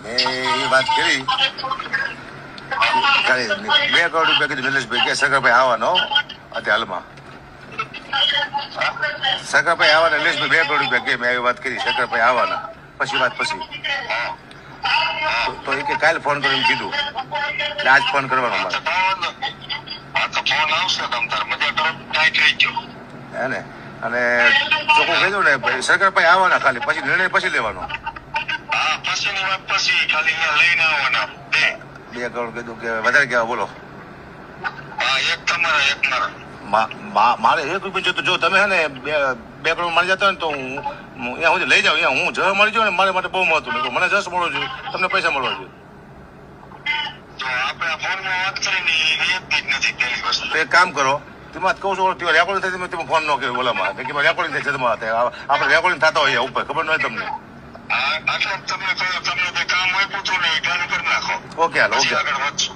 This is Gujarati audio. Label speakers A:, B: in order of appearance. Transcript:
A: મેં એ વાત કરી ખાલી 2 કરોડ રૂપિયા કીધું નિલેશભાઈ કે શંકરભાઈ આવવાનો અત્યારે હાલમાં શંકરભાઈ આવવાના નિલેશભાઈ 2 કરોડ રૂપિયા કે મેં એવી વાત કરી શંકરભાઈ આવવાના પછી વાત પછી તો એ કે કાલે ફોન કરીને કીધું એટલે આજ ફોન કરવાનો મારે હે ને અને ચોખ્ખું કીધું ને શંકરભાઈ આવવાના ખાલી પછી નિર્ણય પછી લેવાનો 2 કરોડ કીધું કે વધારે કેવા બોલો મારે 1 રૂપિયા જોતું જો તમે હે ને 2 કરોડ મળી જતા ને તો હું અહીંયા સુધી લઈ જાઉં હું જવા મળી જાઉં ને મારા માટે બહુ મહત્વ મને જશ મળવો જોઈએ તમને પૈસા મળવા જોઈએ તો એક કામ કરો તેમાં કહું છું રેકોર્ડિંગ થાય તમે ફોન ન કર્યો બોલામાં કે રેકોર્ડિંગ થાય છે તમારે આપણે રેકોર્ડિંગ થતા હોઈએ ઉપર ખબર ન હોય તમને ઓકે હાલો ઓકે